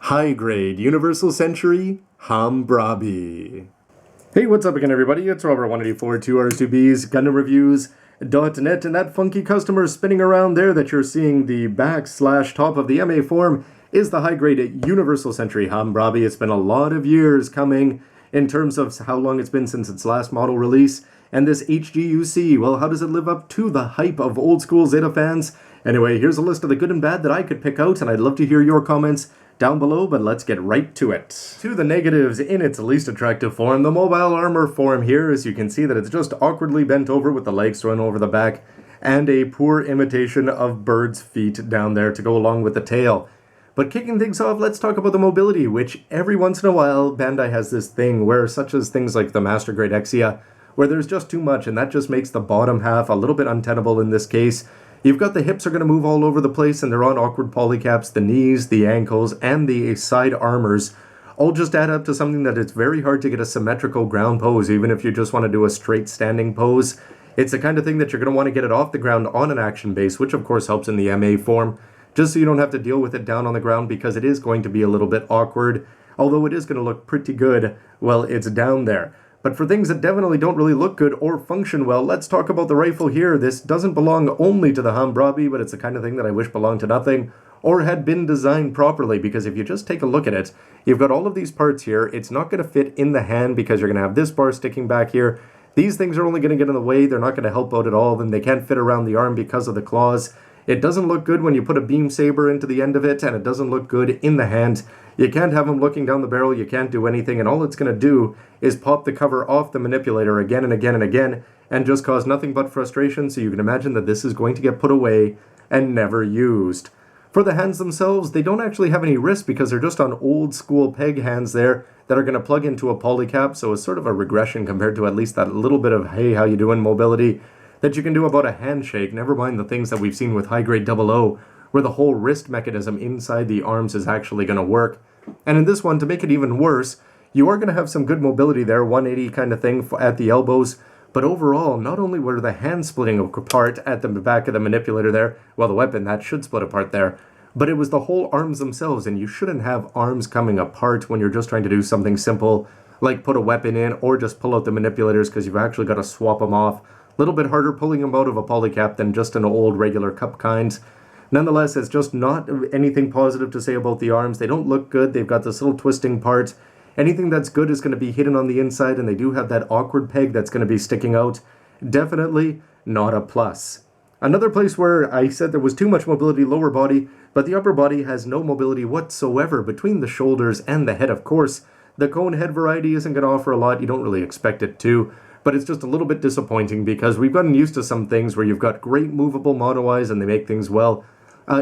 high-grade Universal Century Hambrabi. Hey, what's up again, everybody? It's Robert184, 2Rs2Bs, GundamReviews.net, and that funky customer spinning around there that you're seeing the back/top of the MA form is the high-grade Universal Century Hambrabi. It's been a lot of years coming in terms of how long it's been since its last model release. And this HGUC, well, how does it live up to the hype of old-school Zeta fans? Anyway, here's a list of the good and bad that I could pick out, and I'd love to hear your comments down below, but let's get right to it. To the negatives in its least attractive form, the mobile armor form here, as you can see that it's just awkwardly bent over with the legs thrown over the back, and a poor imitation of bird's feet down there to go along with the tail. But kicking things off, let's talk about the mobility, which every once in a while, Bandai has this thing where, such as things like the Master Grade Exia, where there's just too much, and that just makes the bottom half a little bit untenable in this case. You've got the hips are going to move all over the place, and they're on awkward polycaps. The knees, the ankles, and the side armors all just add up to something that it's very hard to get a symmetrical ground pose, even if you just want to do a straight standing pose. It's the kind of thing that you're going to want to get it off the ground on an action base, which of course helps in the MA form, just so you don't have to deal with it down on the ground, because it is going to be a little bit awkward, although it is going to look pretty good while it's down there. But for things that definitely don't really look good or function well, let's talk about the rifle here. This doesn't belong only to the Hambrabi, but it's the kind of thing that I wish belonged to nothing or had been designed properly, because if you just take a look at it, you've got all of these parts here. It's not going to fit in the hand because you're going to have this bar sticking back here. These things are only going to get in the way. They're not going to help out at all. Then they can't fit around the arm because of the claws. It doesn't look good when you put a beam saber into the end of it, and it doesn't look good in the hand. You can't have them looking down the barrel, you can't do anything, and all it's going to do is pop the cover off the manipulator again and again and again, and just cause nothing but frustration, so you can imagine that this is going to get put away and never used. For the hands themselves, they don't actually have any wrist because they're just on old school peg hands there that are going to plug into a polycap, so it's sort of a regression compared to at least that little bit of, hey, how you doing mobility that you can do about a handshake, never mind the things that we've seen with high-grade 00, where the whole wrist mechanism inside the arms is actually going to work. And in this one, to make it even worse, you are going to have some good mobility there, 180 kind of thing at the elbows, but overall, not only were the hands splitting apart at the back of the manipulator there, well, the weapon, that should split apart there, but it was the whole arms themselves, and you shouldn't have arms coming apart when you're just trying to do something simple, like put a weapon in, or just pull out the manipulators, because you've actually got to swap them off. A little bit harder pulling them out of a polycap than just an old regular cup kind. Nonetheless, it's just not anything positive to say about the arms. They don't look good. They've got this little twisting part. Anything that's good is going to be hidden on the inside, and they do have that awkward peg that's going to be sticking out. Definitely not a plus. Another place where I said there was too much mobility, lower body, but the upper body has no mobility whatsoever between the shoulders and the head, of course. The cone head variety isn't going to offer a lot. You don't really expect it to. But it's just a little bit disappointing because we've gotten used to some things where you've got great movable mono eyes and they make things well.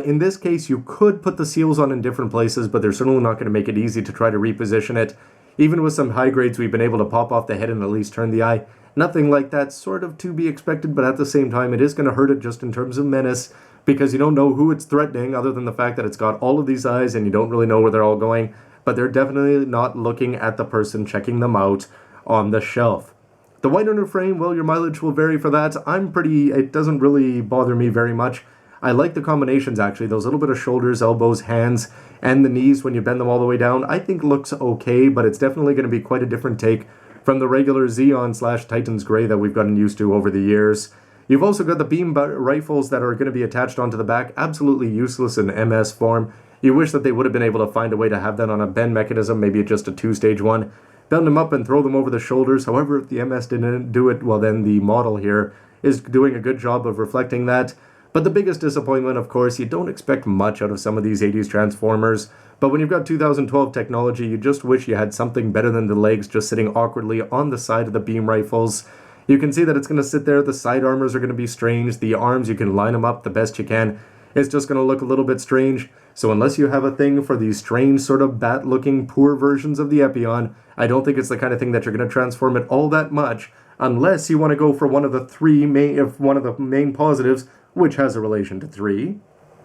In this case, you could put the seals on in different places, but they're certainly not going to make it easy to try to reposition it. Even with some high grades, we've been able to pop off the head and at least turn the eye. Nothing like that, sort of to be expected, but at the same time, it is going to hurt it just in terms of menace, because you don't know who it's threatening other than the fact that it's got all of these eyes and you don't really know where they're all going, but they're definitely not looking at the person checking them out on the shelf. The white underframe, well, your mileage will vary for that. It doesn't really bother me very much. I like the combinations, actually. Those little bit of shoulders, elbows, hands, and the knees when you bend them all the way down, I think looks okay, but it's definitely going to be quite a different take from the regular Xeon/Titan's Gray that we've gotten used to over the years. You've also got the beam rifles that are going to be attached onto the back, absolutely useless in MS form. You wish that they would have been able to find a way to have that on a bend mechanism, maybe just a two-stage one. Bend them up and throw them over the shoulders. However, if the MS didn't do it, well, then the model here is doing a good job of reflecting that. But the biggest disappointment, of course, you don't expect much out of some of these 80s Transformers. But when you've got 2012 technology, you just wish you had something better than the legs just sitting awkwardly on the side of the beam rifles. You can see that it's going to sit there. The side armors are going to be strange. The arms, you can line them up the best you can. It's just going to look a little bit strange. So unless you have a thing for these strange sort of bat-looking poor versions of the Epion, I don't think it's the kind of thing that you're going to transform it all that much, unless you want to go for one of the main positives, which has a relation to 3.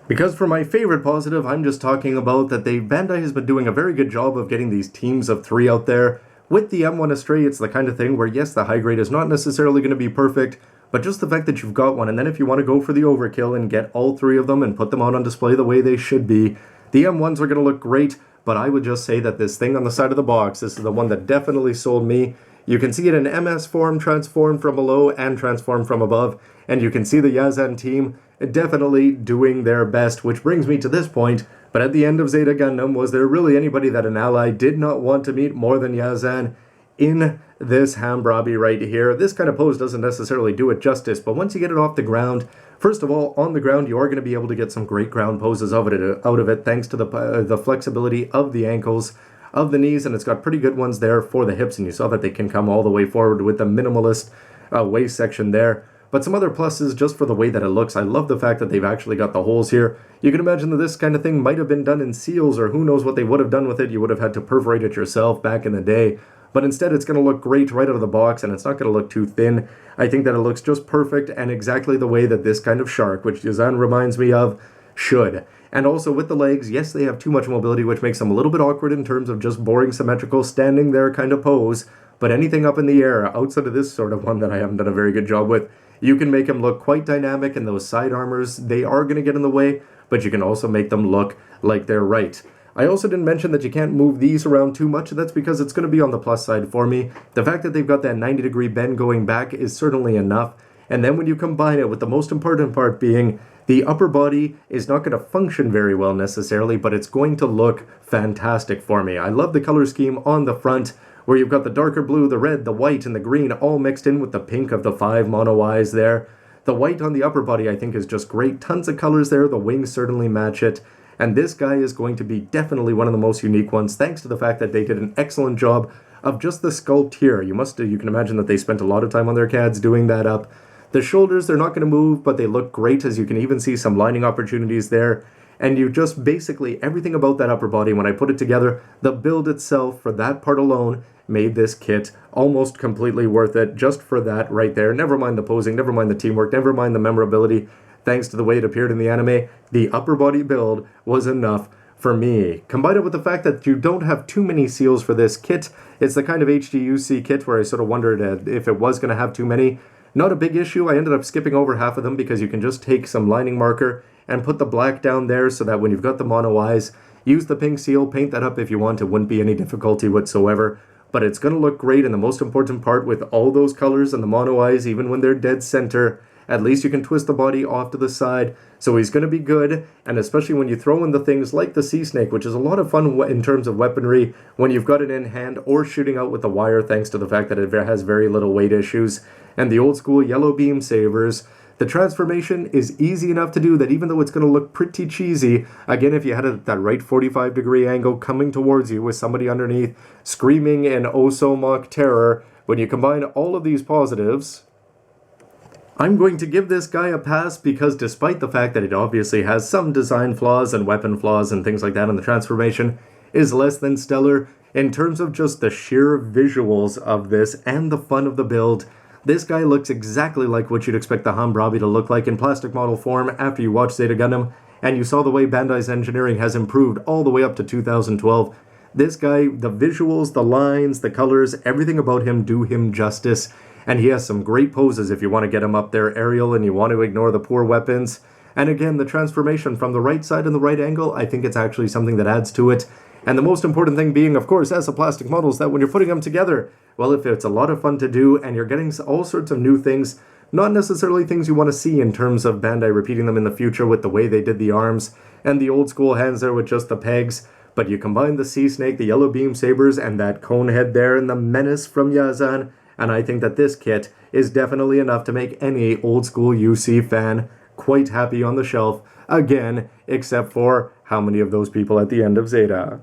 Because for my favorite positive, I'm just talking about that Bandai has been doing a very good job of getting these teams of 3 out there. With the M1 Astray, it's the kind of thing where, yes, the high grade is not necessarily going to be perfect, but just the fact that you've got one, and then if you want to go for the overkill and get all 3 of them and put them out on display the way they should be, the M1s are going to look great, but I would just say that this thing on the side of the box, this is the one that definitely sold me. You can see it in MS form, transform from below and transform from above, and you can see the Yazan team definitely doing their best, which brings me to this point. But at the end of Zeta Gundam, was there really anybody that an ally did not want to meet more than Yazan? In this Hambrabi right here, this kind of pose doesn't necessarily do it justice, but once you get it off the ground, first of all, on the ground, you are going to be able to get some great ground poses out of it thanks to the flexibility of the ankles, of the knees, and it's got pretty good ones there for the hips, and you saw that they can come all the way forward with the minimalist waist section there. But some other pluses just for the way that it looks. I love the fact that they've actually got the holes here. You can imagine that this kind of thing might have been done in seals, or who knows what they would have done with it. You would have had to perforate it yourself back in the day. But instead, it's going to look great right out of the box, and it's not going to look too thin. I think that it looks just perfect and exactly the way that this kind of shark, which Yazan reminds me of, should. And also with the legs, yes, they have too much mobility, which makes them a little bit awkward in terms of just boring symmetrical standing there kind of pose. But anything up in the air, outside of this sort of one that I haven't done a very good job with, you can make them look quite dynamic, and those side armors, they are going to get in the way, but you can also make them look like they're right. I also didn't mention that you can't move these around too much. That's because it's going to be on the plus side for me. The fact that they've got that 90-degree bend going back is certainly enough. And then when you combine it with the most important part being the upper body is not going to function very well necessarily, but it's going to look fantastic for me. I love the color scheme on the front, where you've got the darker blue, the red, the white, and the green all mixed in with the pink of the 5 mono eyes there. The white on the upper body I think is just great. Tons of colors there. The wings certainly match it. And this guy is going to be definitely one of the most unique ones, thanks to the fact that they did an excellent job of just the sculpt here. You can imagine that they spent a lot of time on their CADs doing that up. The shoulders, they're not going to move, but they look great, as you can even see some lining opportunities there. And you just basically, everything about that upper body, when I put it together, the build itself for that part alone made this kit almost completely worth it just for that right there. Never mind the posing, never mind the teamwork, never mind the memorability. Thanks to the way it appeared in the anime, the upper body build was enough for me. Combine it with the fact that you don't have too many seals for this kit. It's the kind of HGUC kit where I sort of wondered if it was going to have too many. Not a big issue. I ended up skipping over half of them because you can just take some lining marker and put the black down there so that when you've got the mono eyes, use the pink seal, paint that up if you want. It wouldn't be any difficulty whatsoever. But it's going to look great, and the most important part with all those colors and the mono eyes, even when they're dead center, at least you can twist the body off to the side, so he's going to be good, and especially when you throw in the things like the sea snake, which is a lot of fun in terms of weaponry when you've got it in hand or shooting out with the wire, thanks to the fact that it has very little weight issues, and the old school yellow beam sabers. The transformation is easy enough to do that even though it's going to look pretty cheesy, again, if you had it at that right 45-degree angle coming towards you with somebody underneath screaming in oh-so-mock terror, when you combine all of these positives, I'm going to give this guy a pass because despite the fact that it obviously has some design flaws and weapon flaws and things like that in the transformation, is less than stellar in terms of just the sheer visuals of this and the fun of the build. This guy looks exactly like what you'd expect the Hambrabi to look like in plastic model form after you watch Zeta Gundam, and you saw the way Bandai's engineering has improved all the way up to 2012. This guy, the visuals, the lines, the colors, everything about him do him justice, and he has some great poses if you want to get him up there aerial and you want to ignore the poor weapons. And again, the transformation from the right side and the right angle, I think it's actually something that adds to it. And the most important thing being, of course, as the plastic models, that when you're putting them together, well, if it's a lot of fun to do and you're getting all sorts of new things, not necessarily things you want to see in terms of Bandai repeating them in the future with the way they did the arms and the old school hands there with just the pegs, but you combine the sea snake, the yellow beam sabers, and that cone head there and the menace from Yazan, and I think that this kit is definitely enough to make any old school UC fan quite happy on the shelf, again, except for how many of those people at the end of Zeta.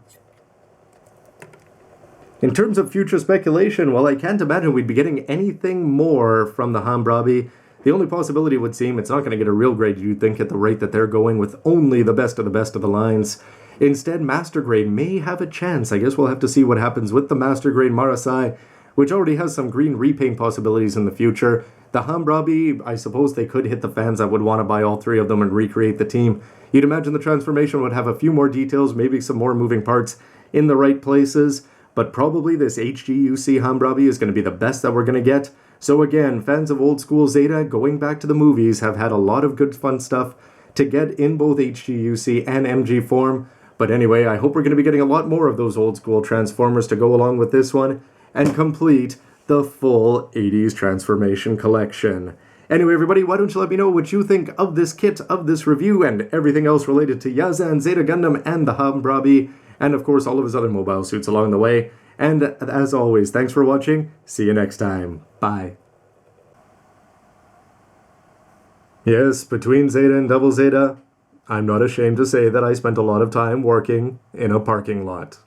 In terms of future speculation, well, I can't imagine we'd be getting anything more from the Hambrabi. The only possibility would seem it's not going to get a real grade, you'd think, at the rate that they're going with only the best of the lines. Instead, Master Grade may have a chance. I guess we'll have to see what happens with the Master Grade Marasai, which already has some green repaint possibilities in the future. The Hambrabi, I suppose they could hit the fans that would want to buy all three of them and recreate the team. You'd imagine the transformation would have a few more details, maybe some more moving parts in the right places, but probably this HGUC Hambrabi is going to be the best that we're going to get. So again, fans of old school Zeta, going back to the movies, have had a lot of good fun stuff to get in both HGUC and MG form, But anyway, I hope we're going to be getting a lot more of those old school Transformers to go along with this one and complete the full 80s Transformation collection. Anyway, everybody, why don't you let me know what you think of this kit, of this review, and everything else related to Yazan, Zeta Gundam, and the Hambrabi, and of course all of his other mobile suits along the way. And as always, thanks for watching. See you next time. Bye. Yes, between Zeta and Double Zeta, I'm not ashamed to say that I spent a lot of time working in a parking lot.